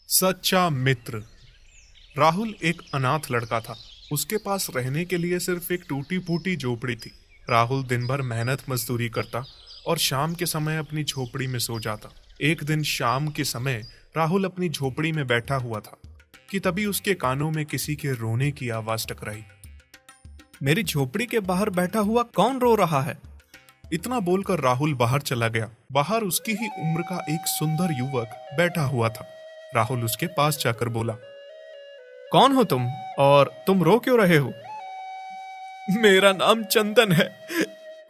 सच्चा मित्र। राहुल एक अनाथ लड़का था। उसके पास रहने के लिए सिर्फ एक टूटी फूटी झोपड़ी थी। राहुल दिन भर मेहनत मजदूरी करता और शाम के समय अपनी झोपड़ी में सो जाता। एक दिन शाम के समय राहुल अपनी झोपड़ी में बैठा हुआ था कि तभी उसके कानों में किसी के रोने की आवाज टकराई। मेरी झोपड़ी के बाहर बैठा हुआ कौन रो रहा है? इतना बोलकर राहुल बाहर चला गया। बाहर उसकी ही उम्र का एक सुंदर युवक बैठा हुआ था। राहुल उसके पास जाकर बोला, कौन हो तुम और तुम रो क्यों रहे हो? मेरा नाम चंदन है।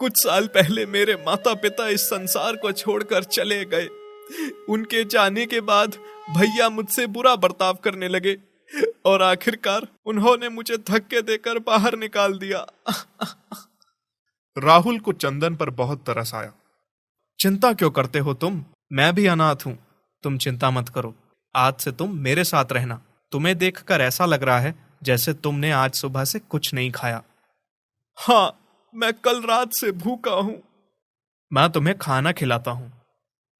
कुछ साल पहले मेरे माता पिता इस संसार को छोड़कर चले गए। उनके जाने के बाद भैया मुझसे बुरा बर्ताव करने लगे और आखिरकार उन्होंने मुझे धक्के देकर बाहर निकाल दिया। राहुल को चंदन पर बहुत तरस आया। चिंता क्यों करते हो तुम? मैं भी अनाथ हूं। तुम चिंता मत करो। आज से तुम मेरे साथ रहना। तुम्हें देखकर ऐसा लग रहा है जैसे तुमने आज सुबह से कुछ नहीं खाया। हाँ, मैं कल रात से भूखा हूं। मैं तुम्हें खाना खिलाता हूं।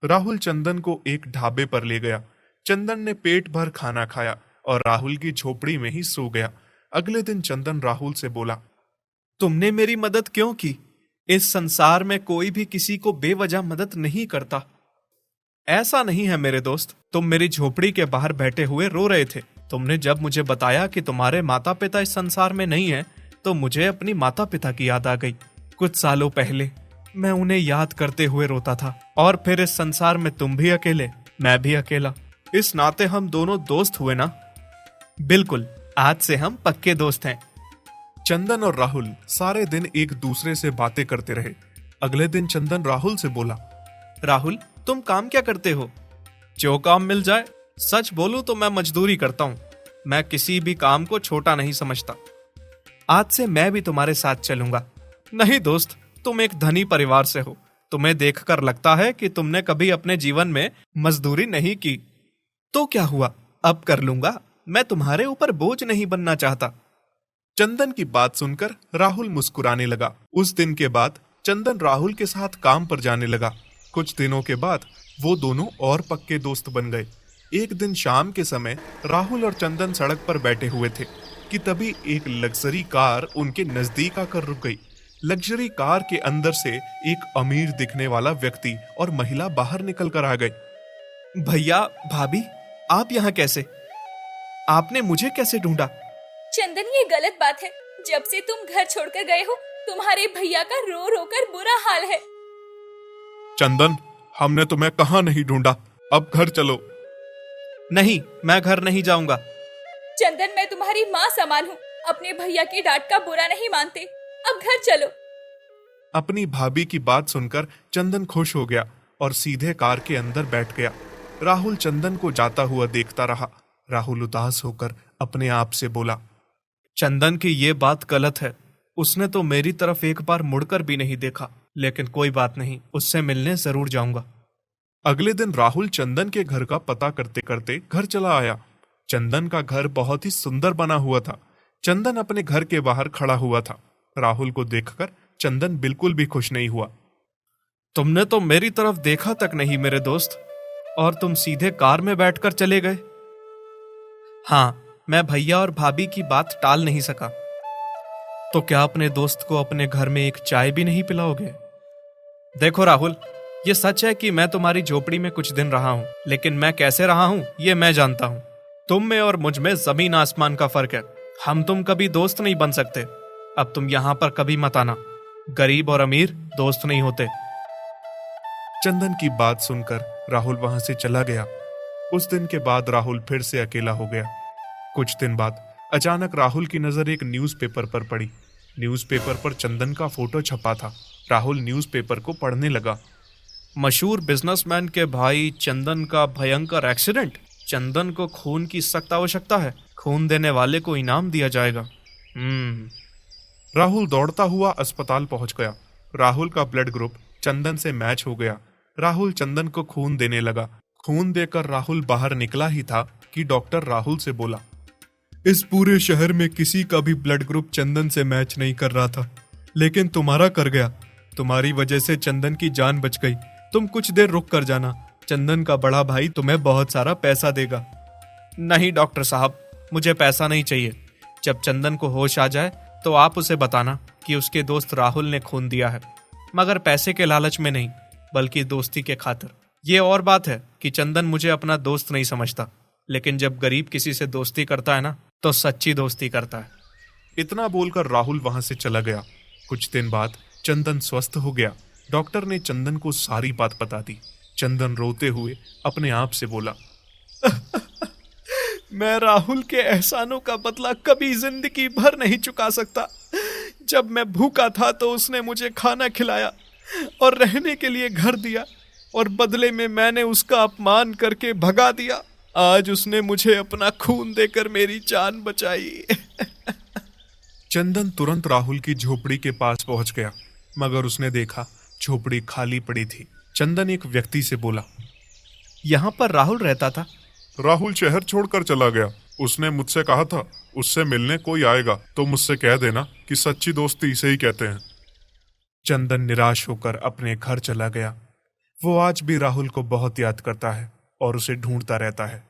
राहुल चंदन को एक ढाबे पर ले गया। चंदन ने पेट भर खाना खाया और राहुल की झोपड़ी में ही सो गया। अगले दिन चंदन राहुल से बोला, तुमने मेरी मदद क्यों की? इस संसार में कोई भी किसी को बेवजह मदद नहीं करता। ऐसा नहीं है मेरे दोस्त। तुम मेरी झोपड़ी के बाहर बैठे हुए रो रहे थे। तुमने जब मुझे बताया कि तुम्हारे माता पिता इस संसार में नहीं है तो मुझे अपनी माता पिता की याद आ गई। कुछ सालों पहले मैं उन्हें याद करते हुए रोता था। और फिर इस संसार में तुम भी अकेले, मैं भी अकेला। इस नाते हम दोनों दोस्त हुए ना? बिल्कुल, आज से हम पक्के दोस्त हैं। चंदन और राहुल सारे दिन एक दूसरे से बातें करते रहे। अगले दिन चंदन राहुल से बोला, राहुल, तुम काम क्या करते हो? जो काम मिल जाए। सच बोलूं तो मैं मजदूरी करता हूं। मैं किसी भी काम को छोटा नहीं समझता। आज से मैं भी तुम्हारे साथ चलूंगा। नहीं दोस्त, तुम एक धनी परिवार से हो। तुम्हें देखकर लगता है कि तुमने कभी अपने जीवन में मजदूरी नहीं की। तो क्या हुआ, अब कर लूंगा। मैं तुम्हारे ऊपर बोझ नहीं बनना चाहता। चंदन की बात सुनकर राहुल मुस्कुराने लगा। उस दिन के बाद चंदन राहुल के साथ काम पर जाने लगा। कुछ दिनों के बाद वो दोनों और पक्के दोस्त बन गए। एक दिन शाम के समय राहुल और चंदन सड़क पर बैठे हुए थे कि तभी एक लग्जरी कार उनके नजदीक आकर रुक गई। लग्जरी कार के अंदर से एक अमीर दिखने वाला व्यक्ति और महिला बाहर निकल कर आ गए। भैया, भाभी, आप यहाँ कैसे? आपने मुझे कैसे ढूंढा? चंदन, ये गलत बात है। जब से तुम घर छोड़कर गए हो तुम्हारे भैया का रो रो कर बुरा हाल है। चंदन, हमने तुम्हें कहाँ नहीं ढूंढा। अब घर चलो। नहीं, मैं घर नहीं जाऊंगा। चंदन, मैं तुम्हारी माँ समान हूँ। अपने भैया की डांट का बुरा नहीं मानते। अब घर चलो। अपनी भाभी की बात सुनकर चंदन खुश हो गया और सीधे कार के अंदर बैठ गया। राहुल चंदन को जाता हुआ देखता रहा। राहुल उदास होकर अपने आप से बोला, चंदन की ये बात गलत है। उसने तो मेरी तरफ एक बार मुड़कर भी नहीं देखा। लेकिन कोई बात नहीं, उससे मिलने जरूर जाऊंगा। अगले दिन राहुल चंदन के घर का पता करते करते घर चला आया। चंदन का घर बहुत ही सुंदर बना हुआ था। चंदन अपने घर के बाहर खड़ा हुआ था। राहुल को देखकर चंदन बिल्कुल भी खुश नहीं हुआ। तुमने तो मेरी तरफ देखा तक नहीं मेरे दोस्त, और तुम सीधे कार में बैठकर चले गए। हाँ, मैं भैया और भाभी की बात टाल नहीं सका। तो क्या अपने दोस्त को अपने घर में एक चाय भी नहीं पिलाओगे? देखो राहुल, ये सच है कि मैं तुम्हारी झोपड़ी में कुछ दिन रहा हूं, लेकिन मैं कैसे रहा हूं ये मैं जानता हूं। तुम में और मुझ में जमीन आसमान का फर्क है। हम तुम कभी दोस्त नहीं बन सकते। अब तुम यहां पर कभी मत आना। गरीब और अमीर दोस्त नहीं होते। चंदन की बात सुनकर राहुल वहां से चला गया। उस दिन के बाद राहुल फिर से अकेला हो गया। कुछ दिन बाद अचानक राहुल की नजर एक न्यूज़पेपर पर पड़ी। न्यूज़पेपर पर चंदन का फोटो छपा था। राहुल न्यूज़पेपर को पढ़ने लगा। मशहूर बिजनेसमैन के भाई चंदन का भयंकर एक्सीडेंट। चंदन को खून की सख्त आवश्यकता है। खून देने वाले को इनाम दिया जाएगा। राहुल दौड़ता हुआ अस्पताल पहुंच गया। राहुल का ब्लड ग्रुप चंदन से मैच हो गया। राहुल चंदन को खून देने लगा। खून देकर राहुल बाहर निकला ही था कि डॉक्टर राहुल से बोला, इस पूरे शहर में किसी का भी ब्लड ग्रुप चंदन से मैच नहीं कर रहा था, लेकिन तुम्हारा कर गया। तुम्हारी वजह से चंदन की जान बच गई। तुम कुछ देर रुक कर जाना। चंदन का बड़ा भाई तुम्हें बहुत सारा पैसा देगा। नहीं डॉक्टर साहब, मुझे पैसा नहीं चाहिए। जब चंदन को होश आ जाए तो आप उसे बताना कि उसके दोस्त राहुल ने खून दिया है, मगर पैसे के लालच में नहीं, बल्कि दोस्ती के खातिर। ये और बात है कि चंदन मुझे अपना दोस्त नहीं समझता, लेकिन जब गरीब किसी से दोस्ती करता है ना, तो सच्ची दोस्ती करता है। इतना बोलकर राहुल वहां से चला गया। कुछ दिन बाद चंदन स्वस्थ हो गया। डॉक्टर ने चंदन को सारी बात बता दी। चंदन रोते हुए अपने आप से बोला, मैं राहुल के एहसानों का बदला कभी जिंदगी भर नहीं चुका सकता। जब मैं भूखा था तो उसने मुझे खाना खिलाया और रहने के लिए घर दिया, और बदले में मैंने उसका अपमान करके भगा दिया। आज उसने मुझे अपना खून देकर मेरी जान बचाई। चंदन तुरंत राहुल की झोपड़ी के पास पहुंच गया, मगर उसने देखा झोपड़ी खाली पड़ी थी। चंदन एक व्यक्ति से बोला, यहाँ पर राहुल रहता था? राहुल शहर छोड़कर चला गया। उसने मुझसे कहा था उससे मिलने कोई आएगा तो मुझसे कह देना कि सच्ची दोस्ती इसे ही कहते हैं। चंदन निराश होकर अपने घर चला गया। वो आज भी राहुल को बहुत याद करता है और उसे ढूंढता रहता है।